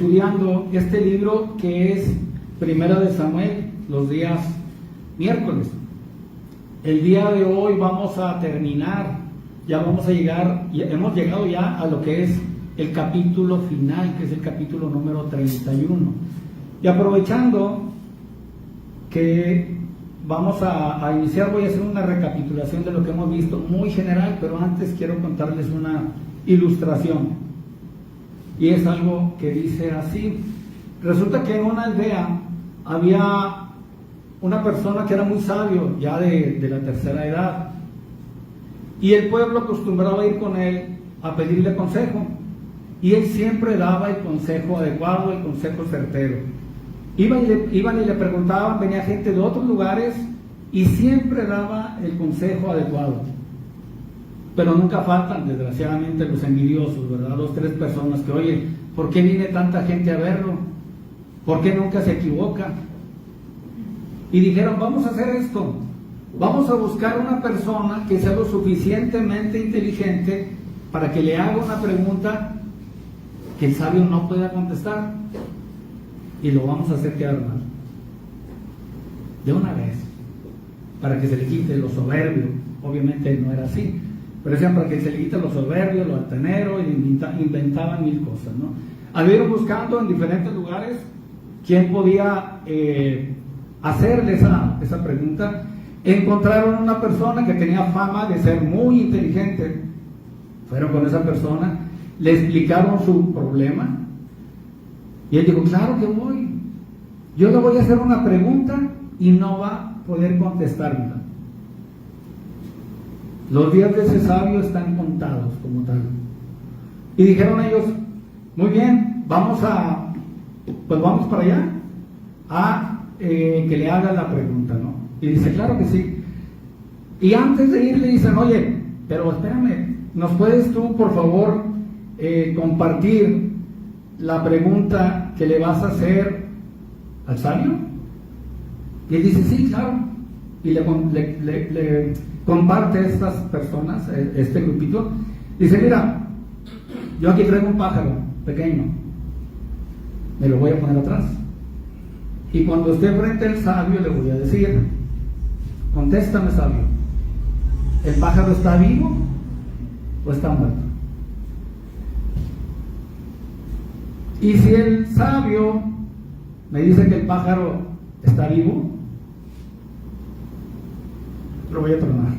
estudiando este libro que es Primera de Samuel, los días miércoles. El día de hoy vamos a terminar, ya vamos a llegar, hemos llegado ya a lo que es el capítulo final, que es el capítulo número 31. Y aprovechando que vamos a iniciar, voy a hacer una recapitulación de lo que hemos visto, muy general, pero antes quiero contarles una ilustración. Y es algo que dice así. Resulta que en una aldea había una persona que era muy sabio, ya de la tercera edad, y el pueblo acostumbraba a ir con él a pedirle consejo, y él siempre daba el consejo adecuado, el consejo certero. Iban y le preguntaban, venía gente de otros lugares y siempre daba el consejo adecuado. Pero nunca faltan, desgraciadamente, los envidiosos, ¿verdad? 2, 3 personas que, oye, ¿por qué viene tanta gente a verlo? ¿Por qué nunca se equivoca? Y dijeron, vamos a hacer esto, vamos a buscar una persona que sea lo suficientemente inteligente para que le haga una pregunta que el sabio no pueda contestar, y lo vamos a hacer quedar mal, de una vez, para que se le quite lo soberbio. Obviamente no era así, pero decían para que se le quite lo soberbio, lo altanero, y inventaban mil cosas, ¿no? Anduvieron buscando en diferentes lugares quién podía hacerle esa pregunta. Encontraron una persona que tenía fama de ser muy inteligente. Fueron con esa persona, le explicaron su problema y él dijo, claro que voy, yo le voy a hacer una pregunta y no va a poder contestármela. Los días de ese sabio están contados como tal. Y dijeron ellos, muy bien, vamos para allá a que le haga la pregunta, ¿no? Y dice, claro que sí. Y antes de ir le dicen, oye, pero espérame, ¿nos puedes tú, por favor, compartir la pregunta que le vas a hacer al sabio? Y él dice, sí, claro. Y le comparte a estas personas, este grupito. Dice, mira, yo aquí traigo un pájaro pequeño, me lo voy a poner atrás. Y cuando esté frente al sabio le voy a decir, contéstame, sabio, ¿el pájaro está vivo o está muerto? Y si el sabio me dice que el pájaro está vivo, lo voy a tronar.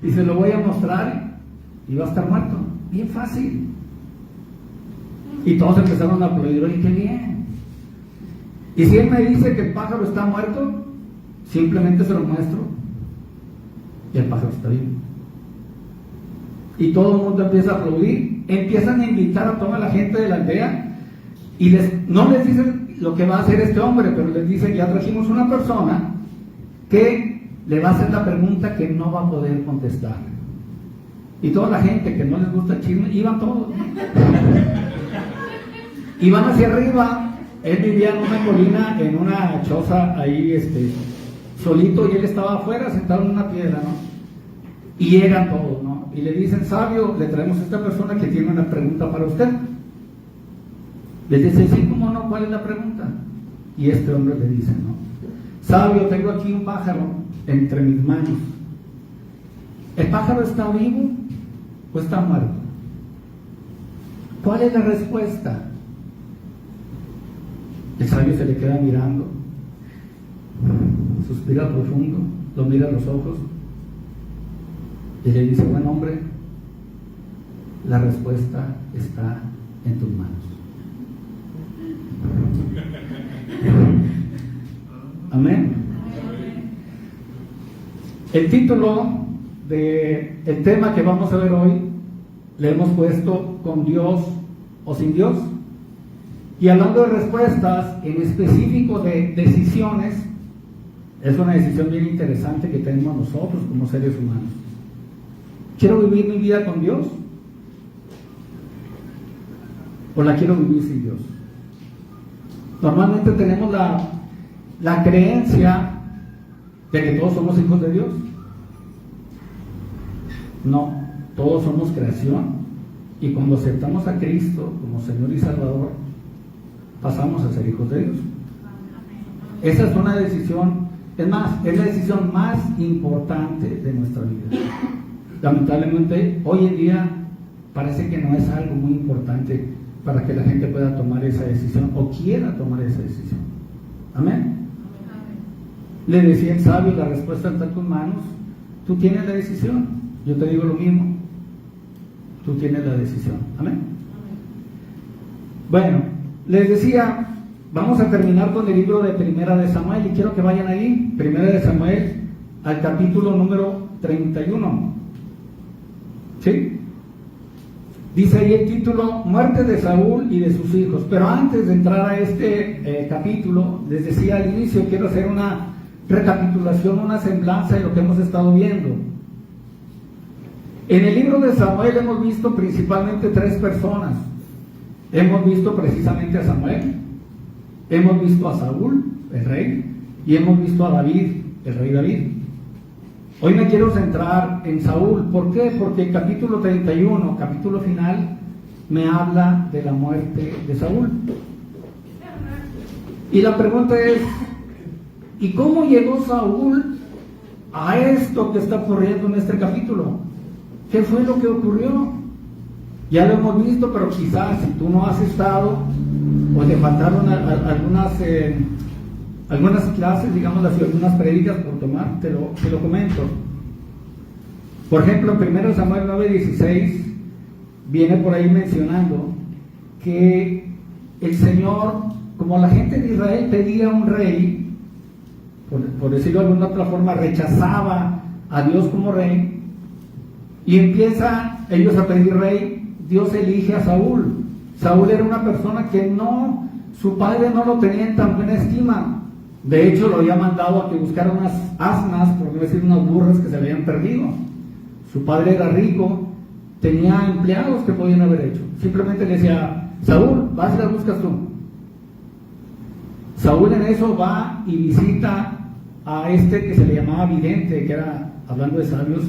Y se lo voy a mostrar y va a estar muerto. Bien fácil. Y todos empezaron a aplaudir, oye, qué bien. Y si él me dice que el pájaro está muerto, simplemente se lo muestro y el pájaro está vivo. Y todo el mundo empieza a aplaudir, empiezan a invitar a toda la gente de la aldea y no les dicen lo que va a hacer este hombre, pero les dicen, ya trajimos una persona que le va a hacer la pregunta que no va a poder contestar. Y toda la gente que no les gusta el chisme, iban todos. Iban hacia arriba. Él vivía en una colina, en una choza ahí, solito, y él estaba afuera sentado en una piedra, ¿no? Y llegan todos, ¿no? Y le dicen, sabio, le traemos a esta persona que tiene una pregunta para usted. Le dice, sí, ¿cómo no? ¿Cuál es la pregunta? Y este hombre le dice, ¿no? Sabio, tengo aquí un pájaro entre mis manos. ¿El pájaro está vivo o está muerto? ¿Cuál es la respuesta? El sabio se le queda mirando, suspira profundo, lo mira a los ojos y le dice, buen hombre, la respuesta está en tus manos. Amén. El título del tema que vamos a ver hoy le hemos puesto con Dios o sin Dios. Y hablando de respuestas, en específico de decisiones, es una decisión bien interesante que tenemos nosotros como seres humanos. ¿Quiero vivir mi vida con Dios? ¿O la quiero vivir sin Dios? Normalmente tenemos la creencia de que todos somos hijos de Dios. No, todos somos creación Y cuando aceptamos a Cristo como Señor y Salvador, pasamos a ser hijos de Dios. Esa es una decisión, es más, es la decisión más importante de nuestra vida. Lamentablemente, hoy en día parece que no es algo muy importante para que la gente pueda tomar esa decisión o quiera tomar esa decisión. Amén. Le decía el sabio, la respuesta está en tus manos. Tú tienes la decisión. Yo te digo lo mismo. Tú tienes la decisión. Amén. Bueno, les decía, vamos a terminar con el libro de Primera de Samuel y quiero que vayan ahí, Primera de Samuel, al capítulo número 31. ¿Sí? Dice ahí el título, Muerte de Saúl y de sus hijos. Pero antes de entrar a este capítulo, les decía al inicio, quiero hacer una recapitulación, una semblanza de lo que hemos estado viendo. En el libro de Samuel hemos visto principalmente tres personas. Hemos visto precisamente a Samuel, hemos visto a Saúl, el rey, y hemos visto a David, el rey David. Hoy me quiero centrar en Saúl. ¿Por qué? Porque el capítulo 31, capítulo final, me habla de la muerte de Saúl. Y la pregunta es, ¿y cómo llegó Saúl a esto que está ocurriendo en este capítulo? ¿Qué fue lo que ocurrió? Ya lo hemos visto, pero quizás si tú no has estado o te faltaron algunas clases, digamos así, algunas prédicas por tomar, te lo comento. Por ejemplo, en 1 Samuel 9:16 viene por ahí mencionando que el Señor, como la gente de Israel pedía un rey, por decirlo de alguna otra forma, rechazaba a Dios como rey, y empieza ellos a pedir rey, Dios elige a Saúl. Saúl era una persona que su padre no lo tenía en tan buena estima. De hecho, lo había mandado a que buscara unas asnas, por no decir unas burras que se habían perdido. Su padre era rico, tenía empleados que podían haber hecho. Simplemente le decía, Saúl, vas y las buscas tú. Saúl en eso va y visita a este que se le llamaba vidente, que era, hablando de sabios,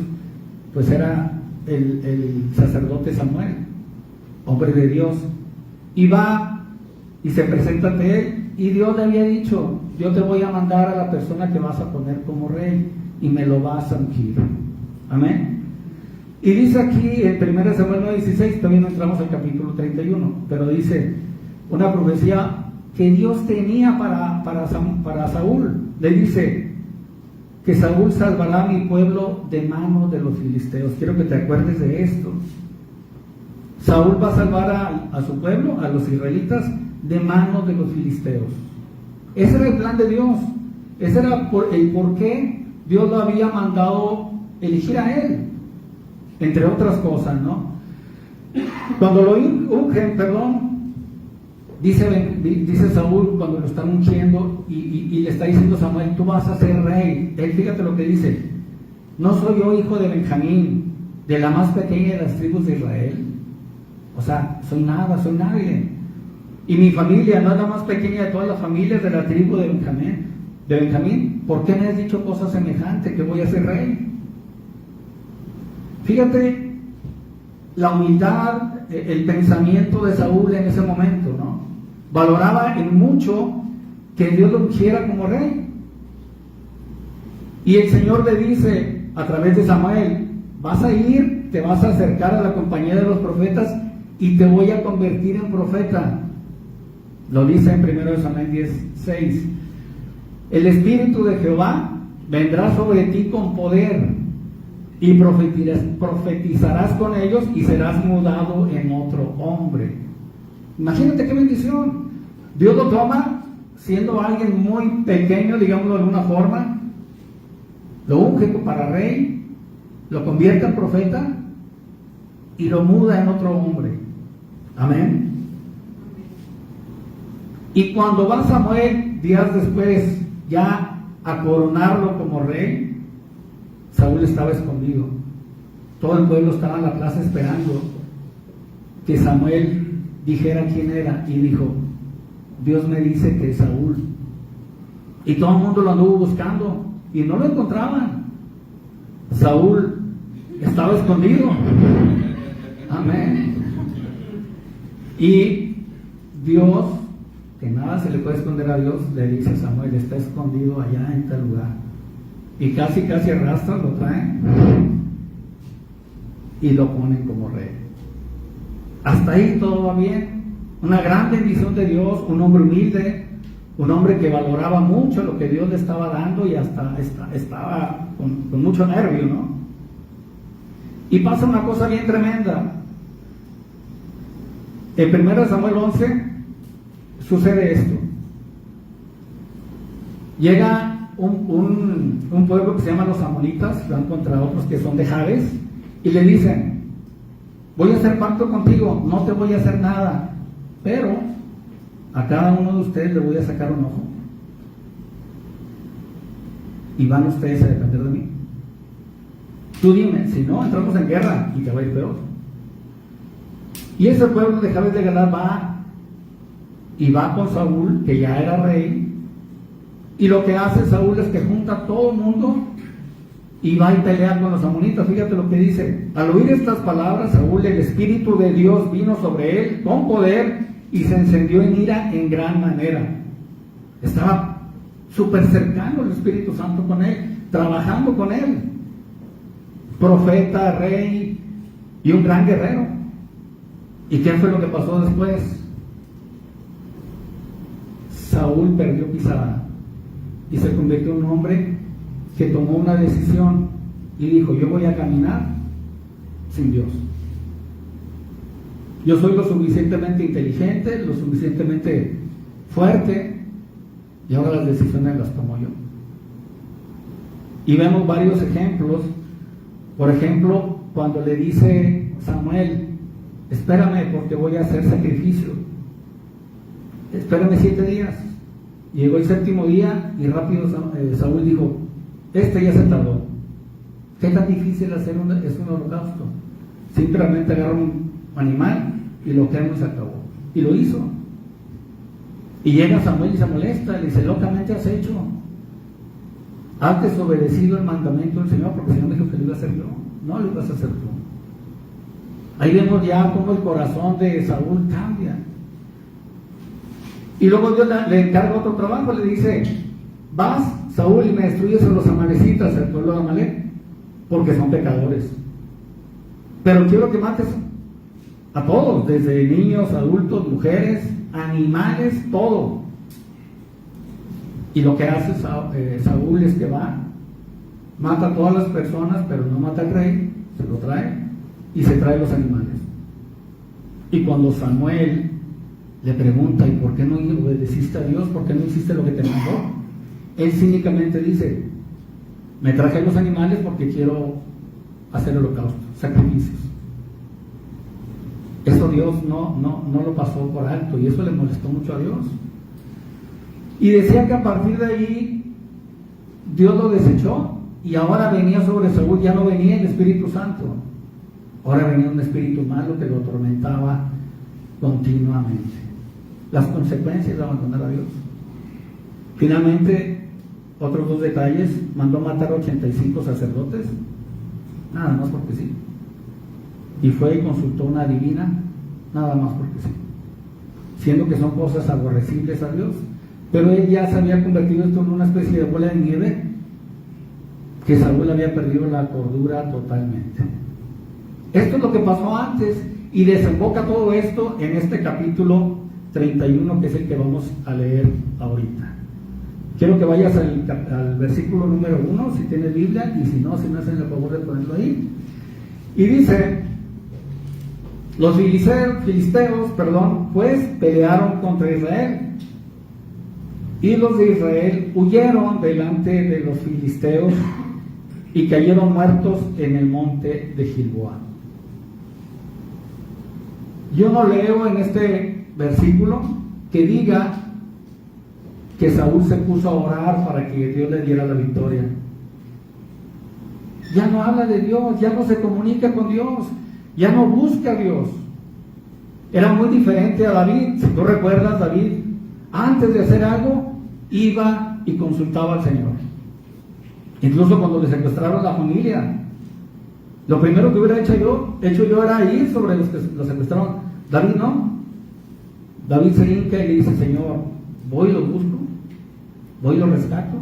pues era el sacerdote Samuel, hombre de Dios, y va y se presenta ante él, y Dios le había dicho, yo te voy a mandar a la persona que vas a poner como rey, y me lo vas a ungir. Amén. Y dice aquí en 1 Samuel 9:16, todavía no entramos al capítulo 31, pero dice una profecía que Dios tenía para Saúl. Le dice que Saúl salvará a mi pueblo de manos de los filisteos. Quiero que te acuerdes de esto. Saúl va a salvar a su pueblo, a los israelitas, de manos de los filisteos. Ese era el plan de Dios. Ese era el por qué Dios lo había mandado elegir a él, entre otras cosas, ¿no? Cuando lo ungen, dice Saúl, cuando lo están ungiendo y le está diciendo Samuel, tú vas a ser rey. Él, fíjate lo que dice, no soy yo hijo de Benjamín, de la más pequeña de las tribus de Israel. O sea, soy nada, soy nadie. Y mi familia no es la más pequeña de todas las familias de la tribu de Benjamín. ¿Por qué me has dicho cosas semejantes, que voy a ser rey? Fíjate la humildad, el pensamiento de Saúl en ese momento, ¿no? Valoraba en mucho que Dios lo ungiera como rey. Y el Señor le dice a través de Samuel, vas a ir, te vas a acercar a la compañía de los profetas y te voy a convertir en profeta. Lo dice en 1 Samuel 10:6. El Espíritu de Jehová vendrá sobre ti con poder y profetizarás con ellos y serás mudado en otro hombre. Imagínate qué bendición. Dios lo toma siendo alguien muy pequeño, digámoslo de alguna forma, lo unge para rey, lo convierte en profeta y lo muda en otro hombre. Amén. Y cuando va Samuel días después ya a coronarlo como rey, Saúl estaba escondido. Todo el pueblo estaba en la plaza esperando que Samuel dijera quién era, y dijo, Dios me dice que es Saúl. Y todo el mundo lo anduvo buscando y no lo encontraban. Saúl estaba escondido. Amén. Y Dios, que nada se le puede esconder a Dios, le dice a Samuel, está escondido allá en tal lugar. Y casi arrastran, lo traen y lo ponen como rey. Hasta ahí todo va bien. Una gran bendición de Dios, un hombre humilde, un hombre que valoraba mucho lo que Dios le estaba dando y hasta estaba con mucho nervio, ¿no? Y pasa una cosa bien tremenda. En 1 Samuel 11 sucede esto. Llega un pueblo que se llama los amonitas, van contra otros que son de Jabes, y le dicen, voy a hacer pacto contigo, no te voy a hacer nada, pero a cada uno de ustedes le voy a sacar un ojo. Y van ustedes a depender de mí. Tú dime, si no, entramos en guerra y te va a ir peor. Y ese pueblo de Jabes de Galaad va con Saúl, que ya era rey, y lo que hace Saúl es que junta a todo el mundo y va y pelea con los amonitas. Fíjate lo que dice: al oír estas palabras, Saúl, el Espíritu de Dios vino sobre él con poder y se encendió en ira en gran manera. Estaba súper cercano el Espíritu Santo con él, trabajando con él, profeta, rey y un gran guerrero. ¿Y qué fue lo que pasó después? Saúl perdió pisada y se convirtió en un hombre que tomó una decisión y dijo: yo voy a caminar sin Dios. Yo soy lo suficientemente inteligente, lo suficientemente fuerte, y ahora las decisiones las tomo yo. Y vemos varios ejemplos. Por ejemplo, cuando le dice Samuel: espérame porque voy a hacer sacrificio, espérame 7 días. Llegó el 7º día y rápido Saúl dijo: este ya se tardó. ¿Qué tan difícil hacer un holocausto? Simplemente agarra un animal y lo quema y se acabó. Y lo hizo. Y llega Samuel y se molesta, le dice: locamente has hecho. Has desobedecido el mandamiento del Señor, porque el Señor dijo que lo iba a hacer yo, no lo ibas a hacer tú. Ahí vemos ya cómo el corazón de Saúl cambia. Y luego Dios le encarga otro trabajo, le dice: vas, Saúl, y me destruyes a los amalecitas, el pueblo de Amalek, porque son pecadores. Pero quiero que mates a todos, desde niños, adultos, mujeres, animales, todo. Y lo que hace Saúl es que va, mata a todas las personas, pero no mata al rey, se lo trae y se trae los animales. Y cuando Samuel le pregunta: ¿y por qué no obedeciste a Dios? ¿Por qué no hiciste lo que te mandó? Él cínicamente dice: me traje los animales porque quiero hacer holocausto, sacrificios. Eso Dios no lo pasó por alto, y eso le molestó mucho a Dios. Y decía que a partir de ahí Dios lo desechó, y ahora venía sobre Saúl, ya no venía el Espíritu Santo, ahora venía un espíritu malo que lo atormentaba continuamente. Las consecuencias de abandonar a Dios. Finalmente, otros 2 detalles: mandó matar a 85 sacerdotes, nada más porque sí. Y fue y consultó una divina, nada más porque sí. Siendo que son cosas aborrecibles a Dios. Pero él ya se había convertido esto en una especie de bola de nieve, que Saúl había perdido la cordura totalmente. Esto es lo que pasó antes, y desemboca todo esto en este capítulo 31, que es el que vamos a leer ahorita. Quiero que vayas al versículo número 1, si tienes Biblia, y si no, si me hacen el favor de ponerlo ahí. Y dice: los filisteos, pues pelearon contra Israel, y los de Israel huyeron delante de los filisteos y cayeron muertos en el monte de Gilboa. Yo no leo en este versículo que diga que Saúl se puso a orar para que Dios le diera la victoria. Ya no habla de Dios, ya no se comunica con Dios, ya no busca a Dios. Era muy diferente a David. Si tú recuerdas, David, antes de hacer algo, iba y consultaba al Señor. Incluso cuando le secuestraron la familia, lo primero que hubiera hecho yo era ir sobre los que lo secuestraron. David no. David se hinca y le dice: Señor, voy y lo busco, voy y lo rescato.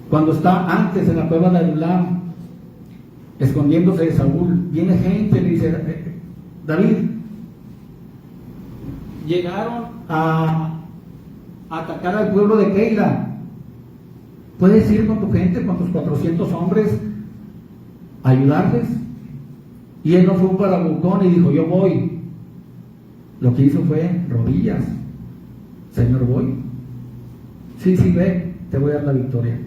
Cuando está antes en la cueva de Adulam, escondiéndose de Saúl, viene gente y le dice: David, llegaron a atacar al pueblo de Keila, ¿puedes ir con tu gente, con tus 400 hombres, a ayudarles? Y él no fue un parabucón y dijo: yo voy. Lo que hizo fue rodillas: Señor, voy. Sí, ve, te voy a dar la victoria.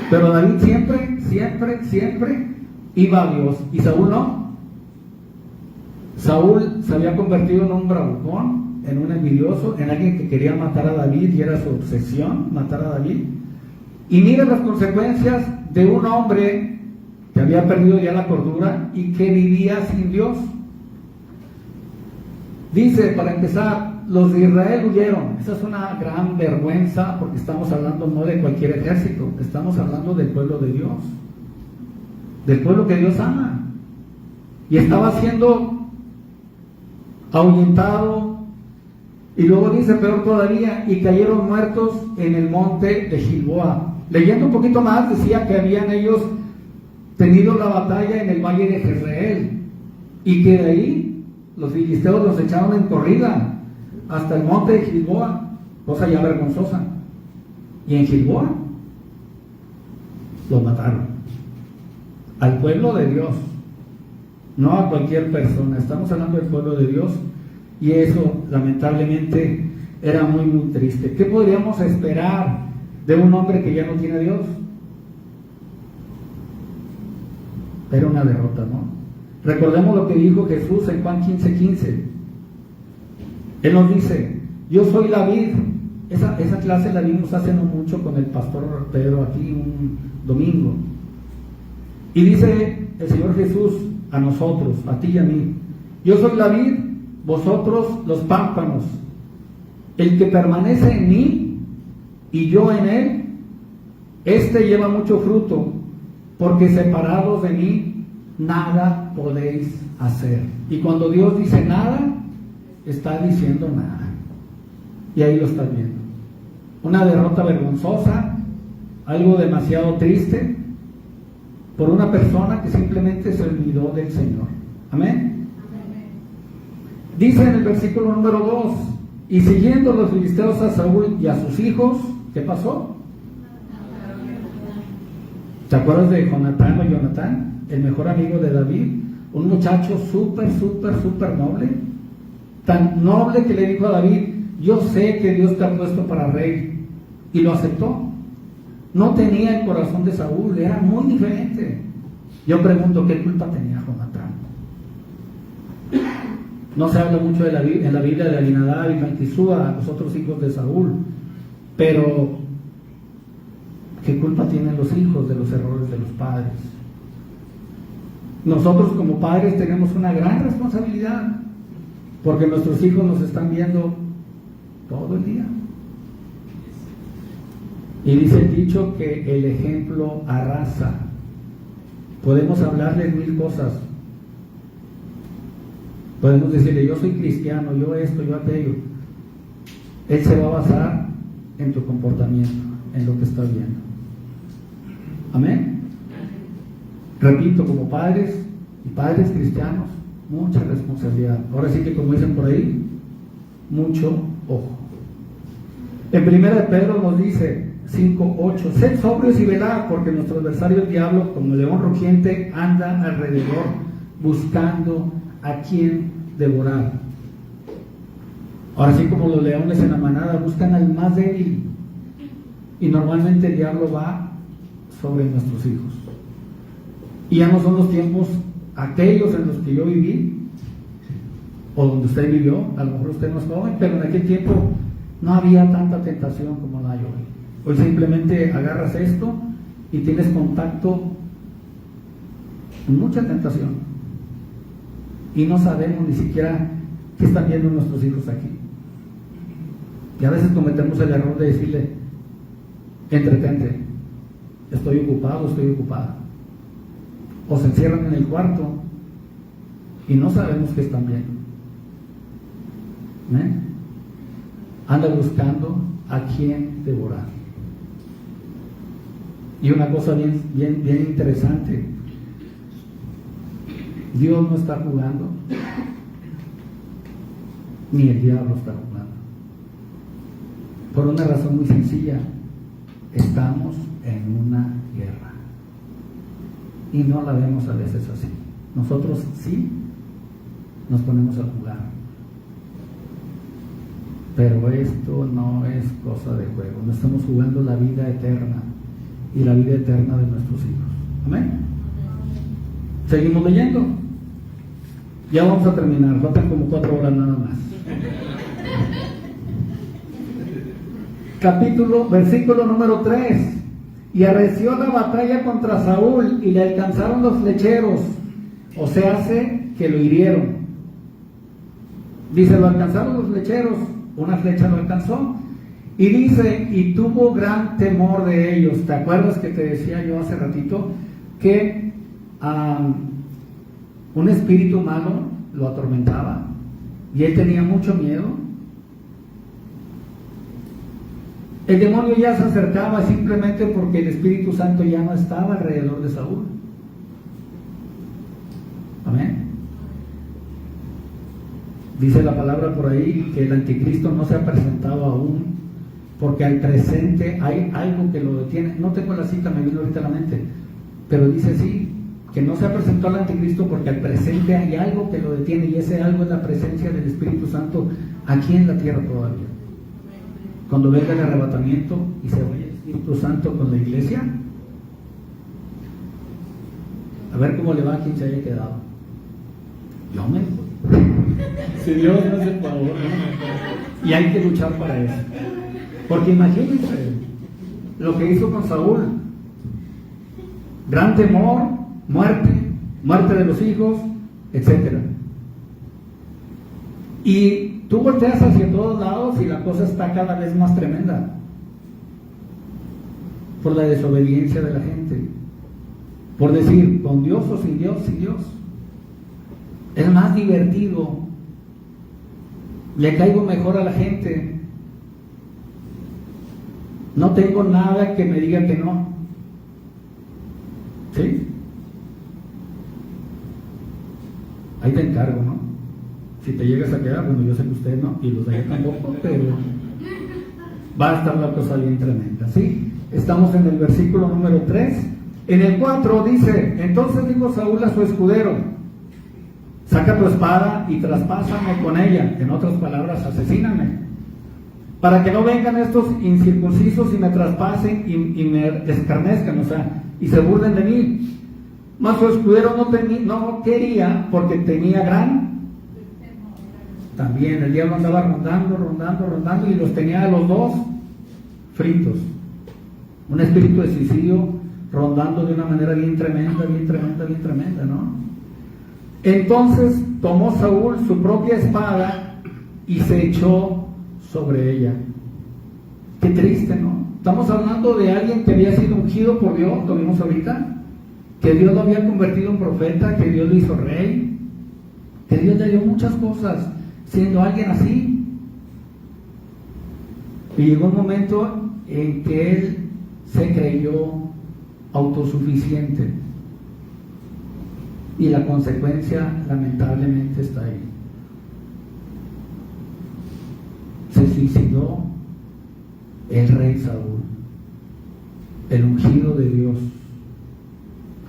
Pero David siempre iba a Dios. Y Saúl no. Saúl se había convertido en un bravucón, en un envidioso, en alguien que quería matar a David, y era su obsesión matar a David. Y miren las consecuencias de un hombre que había perdido ya la cordura y que vivía sin Dios. Dice, para empezar, los de Israel huyeron. Esa es una gran vergüenza, porque estamos hablando no de cualquier ejército, estamos hablando del pueblo de Dios, del pueblo que Dios ama. Y estaba siendo ahuyentado. Y luego dice, peor todavía, y cayeron muertos en el monte de Gilboa. Leyendo un poquito más, decía que habían ellos tenido la batalla en el valle de Jezreel, y que de ahí los filisteos los echaron en corrida hasta el monte de Gilboa, cosa ya vergonzosa. Y en Gilboa los mataron. Al pueblo de Dios, no a cualquier persona. Estamos hablando del pueblo de Dios, y eso lamentablemente era muy triste. ¿Qué podríamos esperar de un hombre que ya no tiene a Dios? Era una derrota, ¿no? Recordemos lo que dijo Jesús en Juan 15:15. Él nos dice: yo soy la vid. Esa clase la vimos hace no mucho con el pastor Pedro aquí un domingo. Y dice el Señor Jesús a nosotros, a ti y a mí: yo soy la vid, vosotros los pámpanos. El que permanece en mí y yo en él, este lleva mucho fruto, porque separados de mí nada podéis hacer. Y cuando Dios dice nada, está diciendo nada. Y ahí lo estás viendo. Una derrota vergonzosa, algo demasiado triste, por una persona que simplemente se olvidó del Señor. Amén. Dice en el versículo número 2: y siguiendo los filisteos a Saúl y a sus hijos, ¿qué pasó? ¿Te acuerdas de Jonatán o Jonatán? El mejor amigo de David, un muchacho súper noble, tan noble que le dijo a David: yo sé que Dios te ha puesto para rey, y lo aceptó. No tenía el corazón de Saúl, era muy diferente. Yo pregunto, ¿qué culpa tenía Jonatán? No se habla mucho en la Biblia de Abinadab y Malquisúa, los otros hijos de Saúl, pero ¿qué culpa tienen los hijos de los errores de los padres? Nosotros como padres tenemos una gran responsabilidad, porque nuestros hijos nos están viendo todo el día. Y dice el dicho que el ejemplo arrasa. Podemos hablarles mil cosas. Podemos decirle: yo soy cristiano, yo esto, yo aquello. Él se va a basar en tu comportamiento, en lo que estás viendo. Amén. Repito, como padres y padres cristianos, mucha responsabilidad. Ahora sí que, como dicen por ahí, mucho ojo. En 1 de Pedro nos dice 5:8: sed sobrios y velad, porque nuestro adversario el diablo, como león rugiente, anda alrededor buscando a quien devorar. Ahora sí, como los leones en la manada buscan al más débil, y normalmente el diablo va sobre nuestros hijos. Y ya no son los tiempos aquellos en los que yo viví, o donde usted vivió. A lo mejor usted no es joven, pero en aquel tiempo no había tanta tentación como la hay hoy. Hoy simplemente agarras esto y tienes contacto con mucha tentación, y no sabemos ni siquiera qué están viendo nuestros hijos aquí. Y a veces cometemos el error de decirle: entretente, estoy ocupado, estoy ocupada. O se encierran en el cuarto y no sabemos qué están viendo. Anda buscando a quién devorar. Y una cosa bien interesante, Dios no está jugando, ni el diablo está jugando. Por una razón muy sencilla, estamos en una guerra. Y no la vemos a veces así. Nosotros sí nos ponemos a jugar. Pero esto no es cosa de juego. No estamos jugando la vida eterna y la vida eterna de nuestros hijos. Amén. Seguimos leyendo. Ya vamos a terminar. Faltan como 4 horas nada más. Versículo número 3. Y arreció la batalla contra Saúl y le alcanzaron los flecheros. O sea, hace que lo hirieron. Dice, lo alcanzaron los flecheros. Una flecha lo alcanzó. Y dice, y tuvo gran temor de ellos. ¿Te acuerdas que te decía yo hace ratito que un espíritu malo lo atormentaba? Y él tenía mucho miedo. El demonio ya se acercaba simplemente porque el Espíritu Santo ya no estaba alrededor de Saúl. Amén. Dice la palabra por ahí que el anticristo no se ha presentado aún, porque al presente hay algo que lo detiene. No tengo la cita, me vino ahorita a la mente, pero dice así, que no se ha presentado al anticristo porque al presente hay algo que lo detiene, y ese algo es la presencia del Espíritu Santo aquí en la tierra todavía. Cuando venga el arrebatamiento y se vaya el Espíritu Santo con la iglesia, a ver cómo le va a quien se haya quedado. Yo me voy. Si Dios no hace el favor, ¿no? Y hay que luchar para eso. Porque imagínense lo que hizo con Saúl. Gran temor, muerte de los hijos, etc. Y tú volteas hacia todos lados y la cosa está cada vez más tremenda por la desobediencia de la gente, por decir con Dios o sin Dios, sin Dios. Es más divertido, le caigo mejor a la gente, no tengo nada que me diga que no. ¿Sí? Ahí te encargo, ¿no? Si te llegas a quedar, bueno, yo sé que usted no, y los de allá tampoco, pero va a estar la cosa bien tremenda, ¿sí? Estamos en el versículo número 3. En el 4 dice, entonces dijo Saúl a su escudero, saca tu espada y traspásame con ella, en otras palabras, asesíname, para que no vengan estos incircuncisos y me traspasen y me escarnezcan, o sea, y se burlen de mí. Mas su escudero no quería, porque tenía gran... También el diablo andaba rondando y los tenía a los dos fritos. Un espíritu de suicidio rondando de una manera bien tremenda, ¿no? Entonces tomó Saúl su propia espada y se echó sobre ella. Qué triste, ¿no? Estamos hablando de alguien que había sido ungido por Dios, lo vimos ahorita, que Dios lo había convertido en profeta, que Dios lo hizo rey, que Dios le dio muchas cosas, siendo alguien así. Y llegó un momento en que él se creyó autosuficiente, y la consecuencia lamentablemente está ahí. Se suicidó el rey Saúl, el ungido de Dios,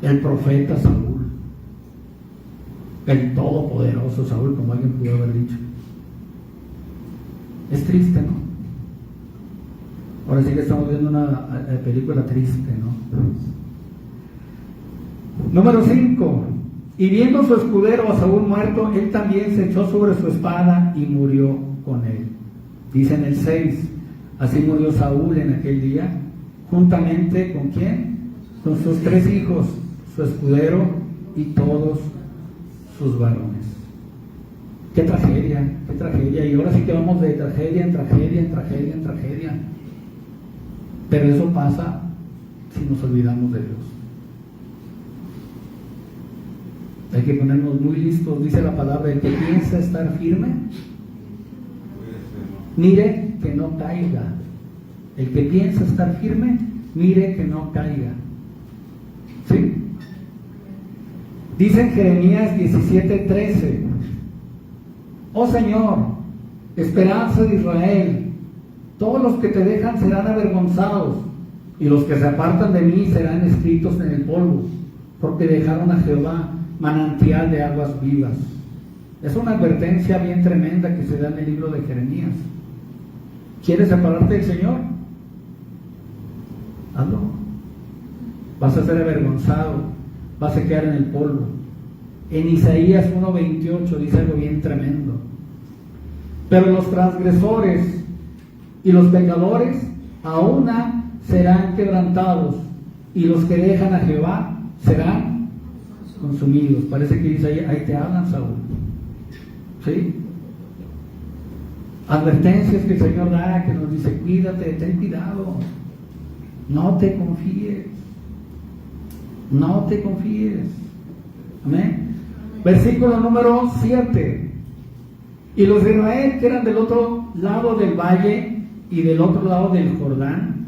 el profeta Saúl, el todopoderoso Saúl, como alguien pudo haber dicho. Es triste, ¿no? Ahora sí que estamos viendo una película triste, ¿no? Número 5. Y viendo su escudero a Saúl muerto, él también se echó sobre su espada y murió con él. Dice en el 6, así murió Saúl en aquel día, juntamente ¿con quién? Con sus 3 hijos, su escudero y todos sus varones. Qué tragedia, qué tragedia. Y ahora sí que vamos de tragedia en tragedia, en tragedia, en tragedia. Pero eso pasa si nos olvidamos de Dios. Hay que ponernos muy listos. Dice la palabra, el que piensa estar firme, mire que no caiga. El que piensa estar firme, mire que no caiga. ¿Sí? Dice en Jeremías 17:13: oh Señor, esperanza de Israel, todos los que te dejan serán avergonzados, y los que se apartan de mí serán escritos en el polvo, porque dejaron a Jehová manantial de aguas vivas. Es una advertencia bien tremenda que se da en el libro de Jeremías. ¿Quieres separarte del Señor? Hazlo. Vas a ser avergonzado, vas a quedar en el polvo. En Isaías 1:28 dice algo bien tremendo: pero los transgresores y los pecadores a una serán quebrantados, y los que dejan a Jehová serán consumidos. Parece que dice ahí te hablan, Saúl. ¿Sí? Advertencias que el Señor da, que nos dice: cuídate, ten cuidado, no te confíes, no te confíes. Amén. Versículo número 7: y los de Israel, que eran del otro lado del valle y del otro lado del Jordán,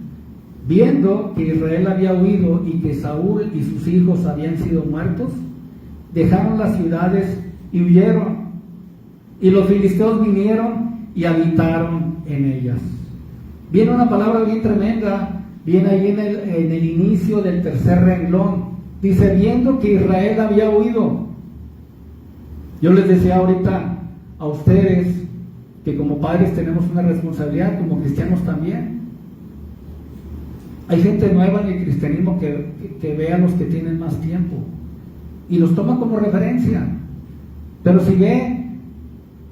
viendo que Israel había huido y que Saúl y sus hijos habían sido muertos, dejaron las ciudades y huyeron, y los filisteos vinieron y habitaron en ellas. Viene una palabra bien tremenda, viene ahí en el inicio del tercer renglón. Dice: viendo que Israel había huido. Yo les decía ahorita a ustedes que como padres tenemos una responsabilidad, como cristianos también. Hay gente nueva en el cristianismo que ve a los que tienen más tiempo y los toma como referencia. Pero si ve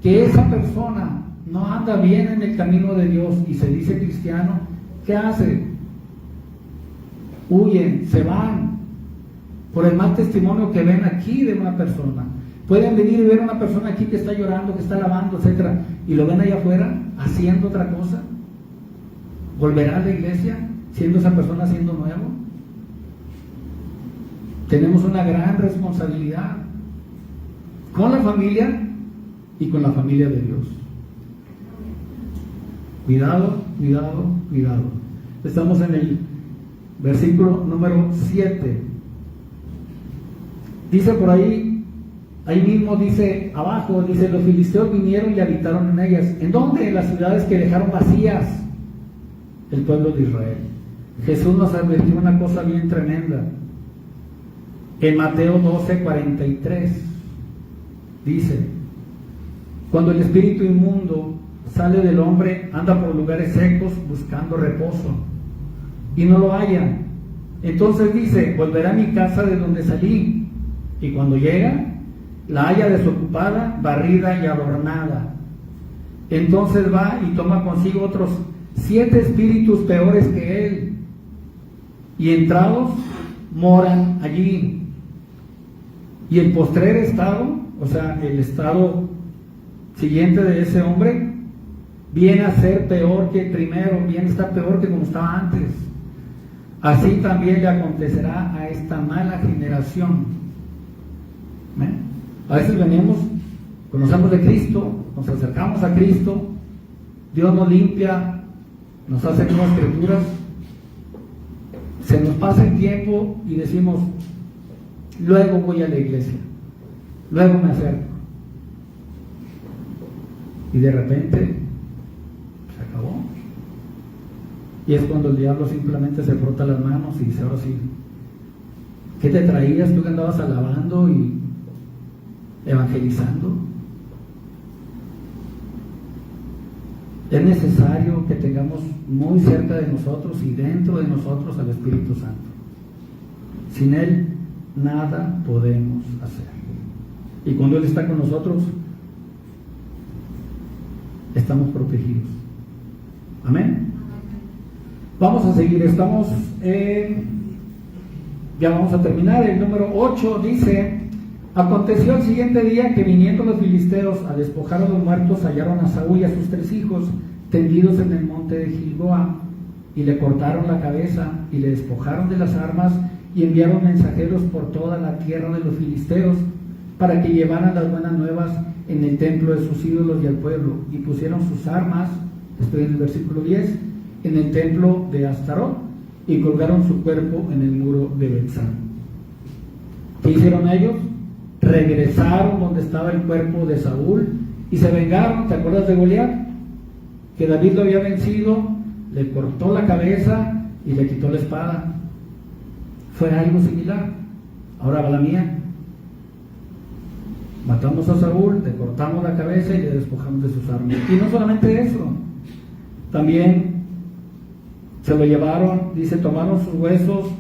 que esa persona no anda bien en el camino de Dios y se dice cristiano, ¿qué hace? Huyen, se van por el mal testimonio que ven aquí de una persona. Pueden venir y ver a una persona aquí que está llorando, que está lavando, etcétera, y lo ven allá afuera haciendo otra cosa. ¿Volverá a la iglesia siendo esa persona siendo nuevo? Tenemos una gran responsabilidad con la familia y con la familia de Dios. Cuidado, cuidado, cuidado. Estamos en el versículo número 7. Dice por ahí mismo dice abajo, dice: los filisteos vinieron y habitaron en ellas. ¿En dónde? En las ciudades que dejaron vacías el pueblo de Israel. Jesús nos advirtió una cosa bien tremenda. En Mateo 12:43 dice: cuando el espíritu inmundo sale del hombre, anda por lugares secos buscando reposo y no lo halla. Entonces dice: volverá a mi casa de donde salí. Y cuando llega, la halla desocupada, barrida y adornada. Entonces va y toma consigo otros 7 espíritus peores que él, y entrados moran allí. Y el postrer estado, o sea, el estado siguiente de ese hombre, viene a ser peor que el primero, viene a estar peor que como estaba antes. Así también le acontecerá a esta mala generación. A veces venimos, conocemos de Cristo, nos acercamos a Cristo, Dios nos limpia, nos hace nuevas criaturas, se nos pasa el tiempo y decimos: luego voy a la iglesia, luego me acerco, y de repente se acabó. Y es cuando el diablo simplemente se frota las manos y dice: ahora sí, ¿qué te traías tú que andabas alabando y evangelizando? Es necesario que tengamos muy cerca de nosotros y dentro de nosotros al Espíritu Santo. Sin Él nada podemos hacer. Y cuando Él está con nosotros, estamos protegidos. Amén. Vamos a seguir, estamos ya vamos a terminar. El número 8 dice: aconteció el siguiente día que viniendo los filisteos a despojar a los muertos, hallaron a Saúl y a sus 3 hijos tendidos en el monte de Gilboa, y le cortaron la cabeza y le despojaron de las armas, y enviaron mensajeros por toda la tierra de los filisteos para que llevaran las buenas nuevas en el templo de sus ídolos y al pueblo, y pusieron sus armas estoy en el versículo 10, en el templo de Astarot, y colgaron su cuerpo en el muro de Betzán. ¿Qué hicieron ellos? Regresaron donde estaba el cuerpo de Saúl y se vengaron. ¿Te acuerdas de Goliat? Que David lo había vencido, le cortó la cabeza y le quitó la espada. Fue algo similar. Ahora va la mía. Matamos a Saúl, le cortamos la cabeza y le despojamos de sus armas. Y no solamente eso, también se lo llevaron, dice, tomaron sus huesos,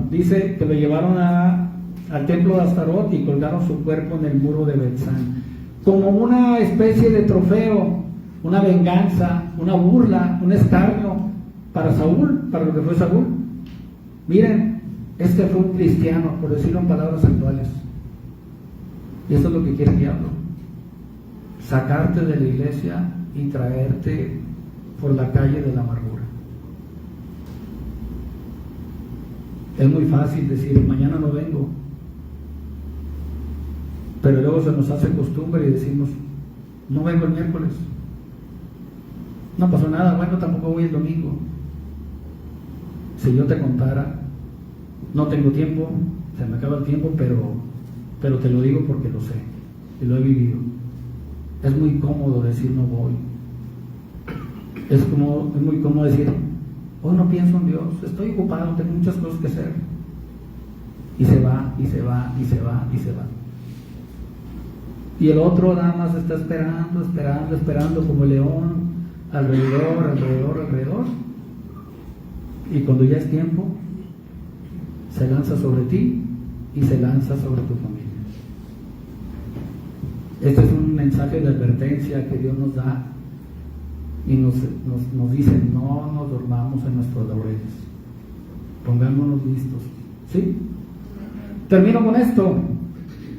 dice que lo llevaron al templo de Astarot y colgaron su cuerpo en el muro de Betzán, como una especie de trofeo, una venganza, una burla, un escarnio para Saúl, para lo que fue Saúl. Miren, este fue un cristiano, por decirlo en palabras actuales. Y eso es lo que quiere el diablo: sacarte de la iglesia y traerte por la calle de la amargura. Es muy fácil decir, mañana no vengo, pero luego se nos hace costumbre y decimos, no vengo el miércoles, no pasó nada, bueno, tampoco voy el domingo. Si yo te contara, no tengo tiempo, se me acaba el tiempo, pero te lo digo porque lo sé y lo he vivido. Es muy cómodo decir no voy. Es muy cómodo decir, hoy no pienso en Dios, estoy ocupado, tengo muchas cosas que hacer. Y se va, y se va, y se va, y se va. Y el otro nada más está esperando como león, alrededor. Y cuando ya es tiempo, se lanza sobre ti y se lanza sobre tu familia. Este es un mensaje de advertencia que Dios nos da y nos dice, no nos dormamos en nuestros laureles, pongámonos listos. ¿Sí? Termino con esto.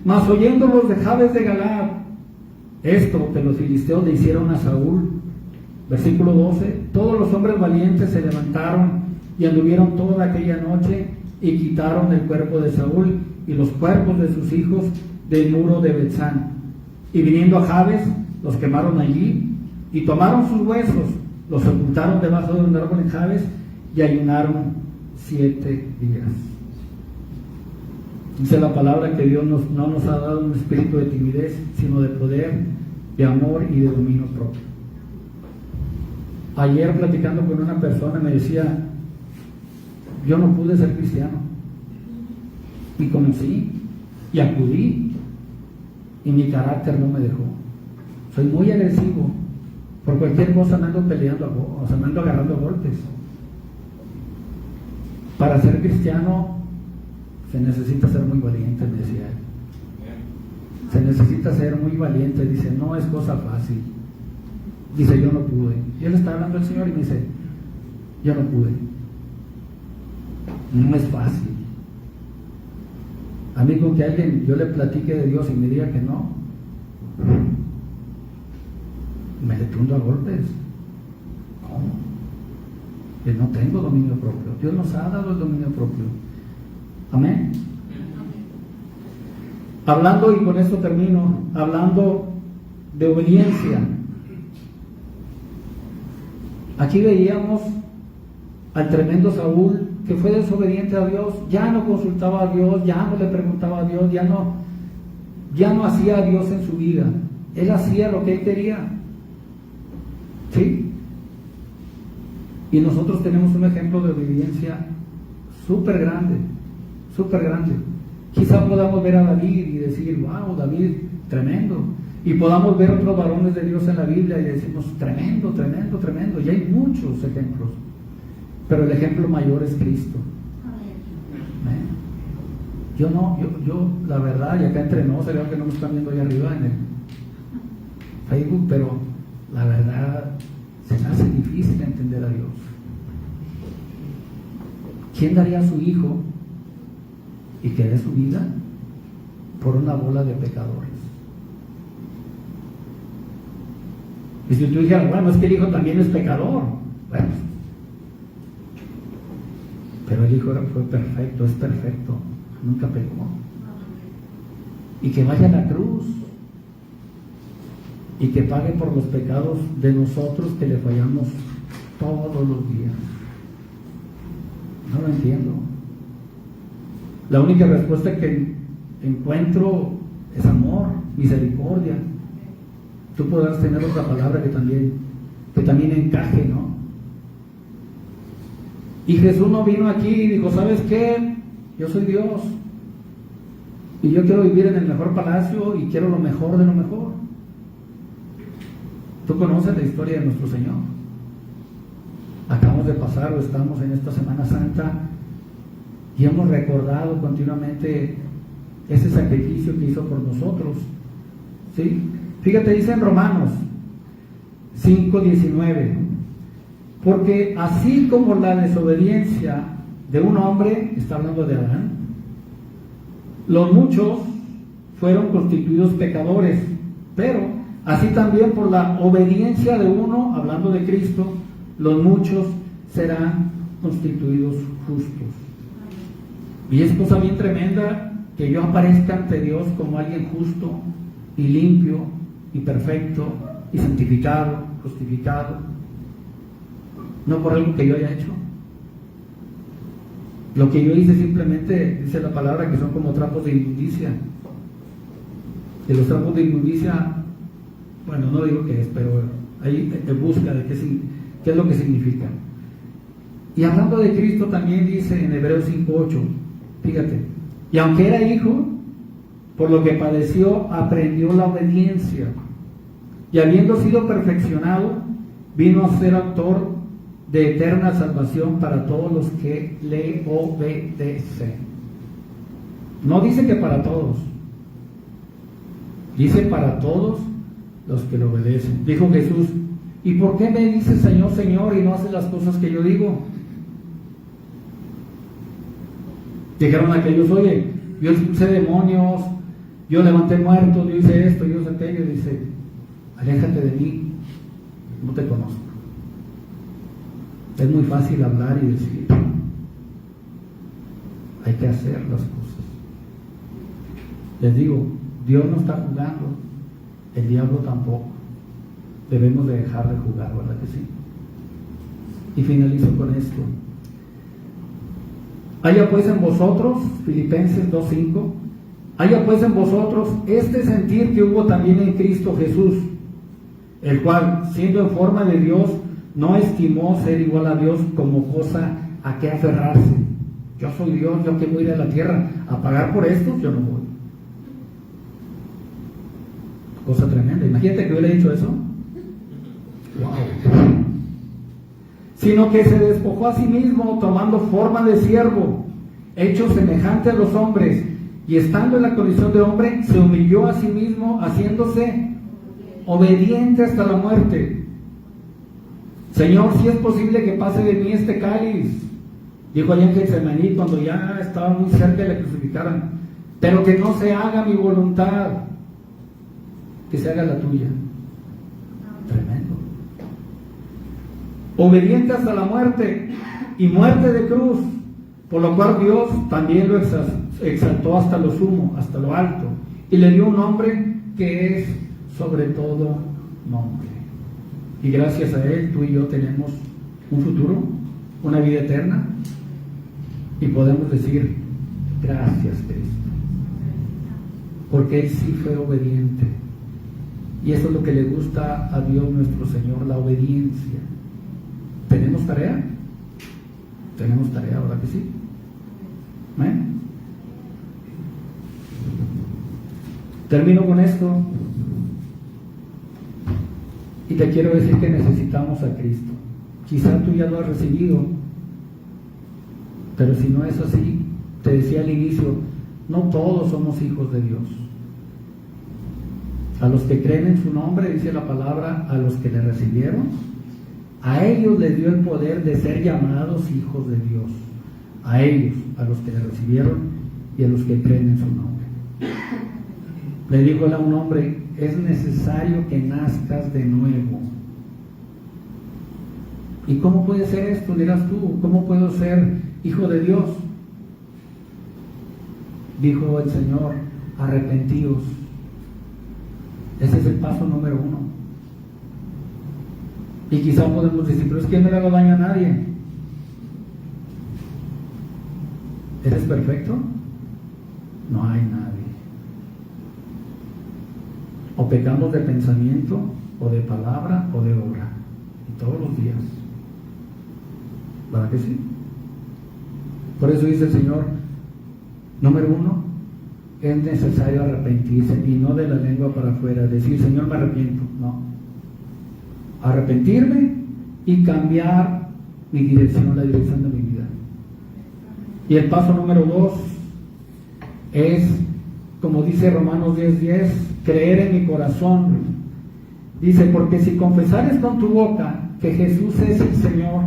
Mas oyendo los de Jabes de Galaad esto que los filisteos le hicieron a Saúl, versículo 12, todos los hombres valientes se levantaron y anduvieron toda aquella noche y quitaron el cuerpo de Saúl y los cuerpos de sus hijos del muro de Betzán. Y viniendo a Jabes, los quemaron allí y tomaron sus huesos, los sepultaron debajo de un árbol en Jabes y ayunaron 7 días. Dice la palabra que Dios no nos ha dado un espíritu de timidez, sino de poder, de amor y de dominio propio. Ayer platicando con una persona me decía, yo no pude ser cristiano, y conocí y acudí y mi carácter no me dejó. Soy muy agresivo, por cualquier cosa me ando peleando, o sea, me ando agarrando a golpes. Para ser cristiano se necesita ser muy valiente, me decía él. Se necesita ser muy valiente, dice, no es cosa fácil. Dice, yo no pude. Y él está hablando al Señor y me dice, yo no pude. No es fácil. A mí con que alguien yo le platique de Dios y me diga que no, me detundo a golpes. ¿Cómo? Que no tengo dominio propio. Dios nos ha dado el dominio propio. Amén. Hablando, y con esto termino, hablando de obediencia. Aquí veíamos al tremendo Saúl que fue desobediente a Dios, ya no consultaba a Dios, ya no le preguntaba a Dios, ya no hacía a Dios en su vida. Él hacía lo que él quería. ¿Sí? Y nosotros tenemos un ejemplo de obediencia súper grande, súper grande. Quizá podamos ver a David y decir, wow, David, tremendo. Y podamos ver otros varones de Dios en la Biblia y decimos, tremendo, tremendo, tremendo. Y hay muchos ejemplos. Pero el ejemplo mayor es Cristo. Yo la verdad, y acá entre nos, creo que no me están viendo ahí arriba en el Facebook, pero la verdad se me hace difícil entender a Dios. ¿Quién daría a su hijo y que dé su vida por una bola de pecadores? Y si tú dijeras, bueno, es que el hijo también es pecador, bueno, pero el hijo fue perfecto, es perfecto, nunca pecó. Y que vaya a la cruz y que pague por los pecados de nosotros que le fallamos todos los días. No lo entiendo. La única respuesta que encuentro es amor, misericordia. Tú podrás tener otra palabra que también encaje, ¿no? Y Jesús no vino aquí y dijo, ¿sabes qué? Yo soy Dios y yo quiero vivir en el mejor palacio y quiero lo mejor de lo mejor. Tú conoces la historia de nuestro Señor. Acabamos de pasar o estamos en esta Semana Santa y hemos recordado continuamente ese sacrificio que hizo por nosotros, ¿sí? Fíjate, dice en Romanos 5:19, porque así como la desobediencia de un hombre, está hablando de Adán, los muchos fueron constituidos pecadores, pero así también por la obediencia de uno, hablando de Cristo, los muchos serán constituidos justos. Y es cosa bien tremenda que yo aparezca ante Dios como alguien justo y limpio y perfecto y santificado, justificado, no por algo que yo haya hecho. Lo que yo hice simplemente, dice la palabra, que son como trapos de inmundicia. Y los trapos de inmundicia, bueno, no digo qué es, pero ahí busca de qué es lo que significa. Y hablando de Cristo también dice en Hebreos 5:8, fíjate, y aunque era hijo, por lo que padeció, aprendió la obediencia, y habiendo sido perfeccionado, vino a ser autor de eterna salvación para todos los que le obedecen. No dice que para todos, dice para todos los que le obedecen. Dijo Jesús, ¿y por qué me dices Señor, Señor, y no haces las cosas que yo digo? Dijeron aquellos, oye, yo expulsé demonios, yo levanté muertos, yo hice esto, yo hice aquello. Y dice, aléjate de mí, no te conozco. Es muy fácil hablar y decir, hay que hacer las cosas. Les digo, Dios no está jugando, el diablo tampoco. Debemos de dejar de jugar, ¿verdad que sí? Y finalizo con esto. Haya pues en vosotros, Filipenses 2:5, haya pues en vosotros este sentir que hubo también en Cristo Jesús, el cual, siendo en forma de Dios, no estimó ser igual a Dios como cosa a que aferrarse. Yo soy Dios, yo que voy a ir a la tierra a pagar por esto, yo no voy. Cosa tremenda. Imagínate que hubiera dicho eso. Wow. Sino que se despojó a sí mismo, tomando forma de siervo, hecho semejante a los hombres, y estando en la condición de hombre, se humilló a sí mismo, haciéndose obediente hasta la muerte. Señor, si es posible que pase de mí este cáliz, dijo allá en Getsemaní cuando ya estaba muy cerca de la crucificaran, pero que no se haga mi voluntad, que se haga la tuya. Tremendo. Obediente hasta la muerte y muerte de cruz, por lo cual Dios también lo exaltó hasta lo sumo, hasta lo alto, y le dio un nombre que es sobre todo nombre. Y gracias a Él, tú y yo tenemos un futuro, una vida eterna, y podemos decir, gracias Cristo, porque Él sí fue obediente. Y eso es lo que le gusta a Dios nuestro Señor, la obediencia. ¿Tenemos tarea? Tenemos tarea, ¿verdad que sí? ¿Eh? Termino con esto. Y te quiero decir que necesitamos a Cristo. Quizá tú ya lo has recibido, pero si no es así, te decía al inicio, no todos somos hijos de Dios. A los que creen en su nombre, dice la palabra, a los que le recibieron, a ellos les dio el poder de ser llamados hijos de Dios. A ellos, a los que le recibieron y a los que creen en su nombre. Le dijo a un hombre, es necesario que nazcas de nuevo. ¿Y cómo puede ser esto? Dirás tú, ¿cómo puedo ser hijo de Dios? Dijo el Señor, arrepentíos. Ese es el paso número 1. Y quizá podemos decir, pero es que no le hago daño a nadie. ¿Eres perfecto? No hay nadie. O pecamos de pensamiento, o de palabra, o de obra. Y todos los días. ¿Verdad que sí? Por eso dice el Señor, número 1, es necesario arrepentirse, y no de la lengua para afuera, decir, Señor, me arrepiento. No. Arrepentirme y cambiar mi dirección, la dirección de mi vida. Y el paso número 2 es, como dice Romanos 10:10, creer en mi corazón. Dice, porque si confesares con tu boca que Jesús es el Señor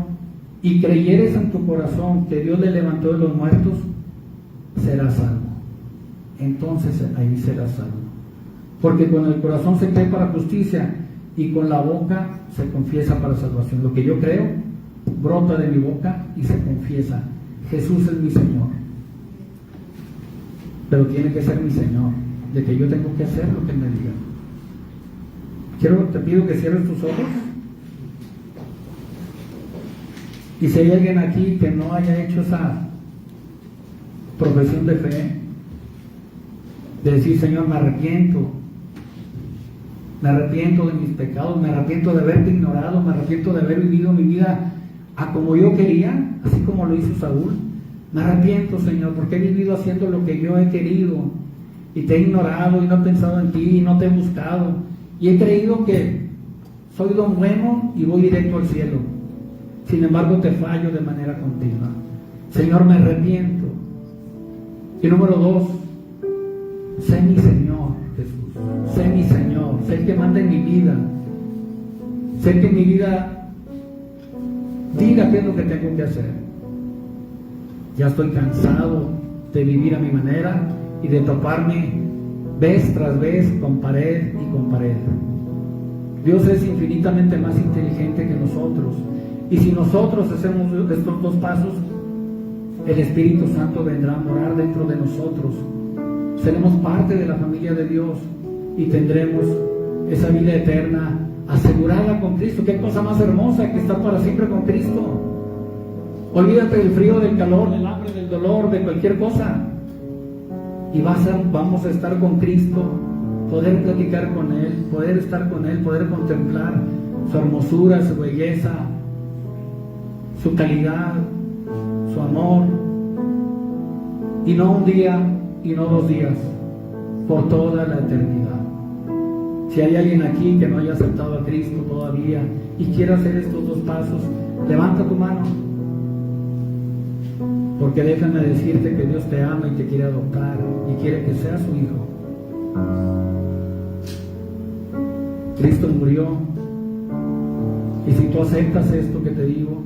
y creyeres en tu corazón que Dios le levantó de los muertos, serás salvo. Entonces ahí serás salvo. Porque con el corazón se cree para justicia y con la boca se confiesa para salvación. Lo que yo creo brota de mi boca y se confiesa. Jesús es mi Señor. Pero tiene que ser mi Señor, de que yo tengo que hacer lo que Él me diga. Te pido que cierres tus ojos. Y si hay alguien aquí que no haya hecho esa profesión de fe, de decir, Señor, me arrepiento de mis pecados, me arrepiento de haberte ignorado, me arrepiento de haber vivido mi vida a como yo quería, así como lo hizo Saúl. Me arrepiento, Señor, porque he vivido haciendo lo que yo he querido y te he ignorado y no he pensado en ti y no te he buscado y he creído que soy don bueno y voy directo al cielo. Sin embargo, te fallo de manera continua. Señor, me arrepiento. Y número 2, sé mi Señor, Jesús. Sé mi Señor. Sé el que manda en mi vida. Sé que en mi vida diga qué es lo que tengo que hacer. Ya estoy cansado de vivir a mi manera y de toparme vez tras vez con pared y con pared. Dios es infinitamente más inteligente que nosotros. Y si nosotros hacemos estos 2 pasos, el Espíritu Santo vendrá a morar dentro de nosotros. Seremos parte de la familia de Dios y tendremos esa vida eterna asegurada con Cristo. Qué cosa más hermosa que estar para siempre con Cristo. Olvídate del frío, del calor, del hambre, del dolor, de cualquier cosa. Y vamos a estar con Cristo, poder platicar con Él, poder estar con Él, poder contemplar su hermosura, su belleza, su calidad, su amor. Y no un día y no 2 días, por toda la eternidad. Si hay alguien aquí que no haya aceptado a Cristo todavía y quiera hacer estos 2 pasos, levanta tu mano. Porque déjame decirte que Dios te ama y te quiere adoptar y quiere que seas su hijo. Cristo murió. Y si tú aceptas esto que te digo,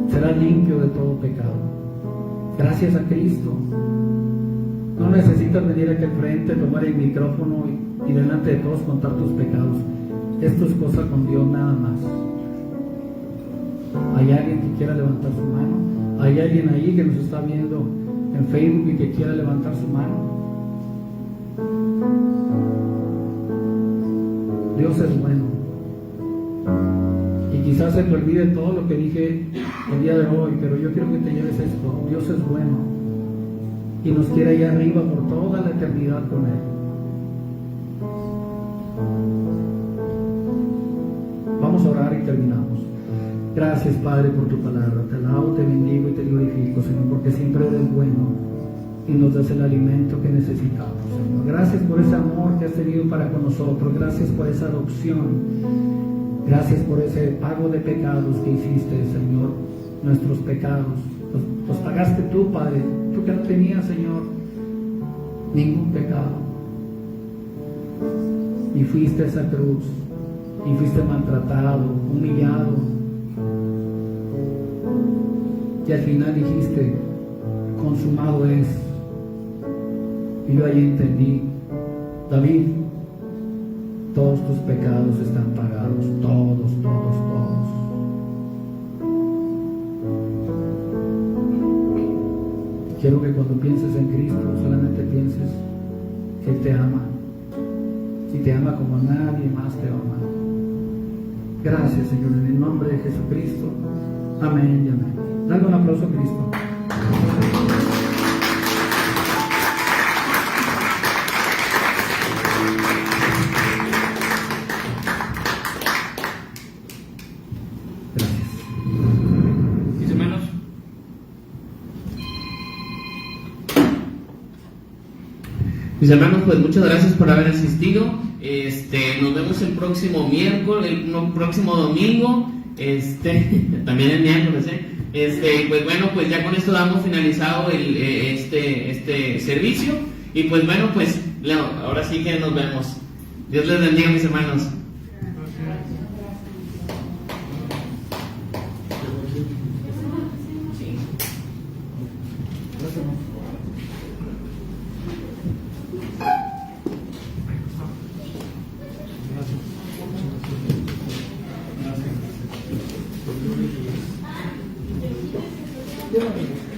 serás limpio de todo pecado. Gracias a Cristo. No necesitas venir aquí al frente, tomar el micrófono y delante de todos contar tus pecados. Esto es cosa con Dios nada más. ¿Hay alguien que quiera levantar su mano? ¿Hay alguien ahí que nos está viendo en Facebook y que quiera levantar su mano? Dios es bueno. Y quizás se te olvide todo lo que dije el día de hoy, pero yo quiero que te lleves esto. Dios es bueno y nos quiere allá arriba por toda la eternidad con Él. Vamos a orar y terminamos. Gracias, Padre, por tu palabra. Te alabo, te bendigo y te glorifico, Señor, porque siempre eres bueno y nos das el alimento que necesitamos, Señor. Gracias por ese amor que has tenido para con nosotros. Gracias por esa adopción. Gracias por ese pago de pecados que hiciste, Señor. Nuestros pecados los pagaste tú, Padre. Tú que no tenías, Señor, ningún pecado. Y fuiste a esa cruz y fuiste maltratado, humillado. Y al final dijiste, consumado es. Y yo ahí entendí, David, todos tus pecados están pagados, todos. Quiero que cuando pienses en Cristo, solamente pienses que Él te ama, y te ama como nadie más te ama. Gracias, Señor, en el nombre de Jesucristo. Amén y amén. Dale un aplauso a Cristo. Mis hermanos, pues muchas gracias por haber asistido. Nos vemos el próximo miércoles, el próximo domingo, también el miércoles, pues bueno, pues ya con esto damos finalizado este servicio. Y pues bueno, pues ahora sí que nos vemos. Dios les bendiga, mis hermanos. Gracias.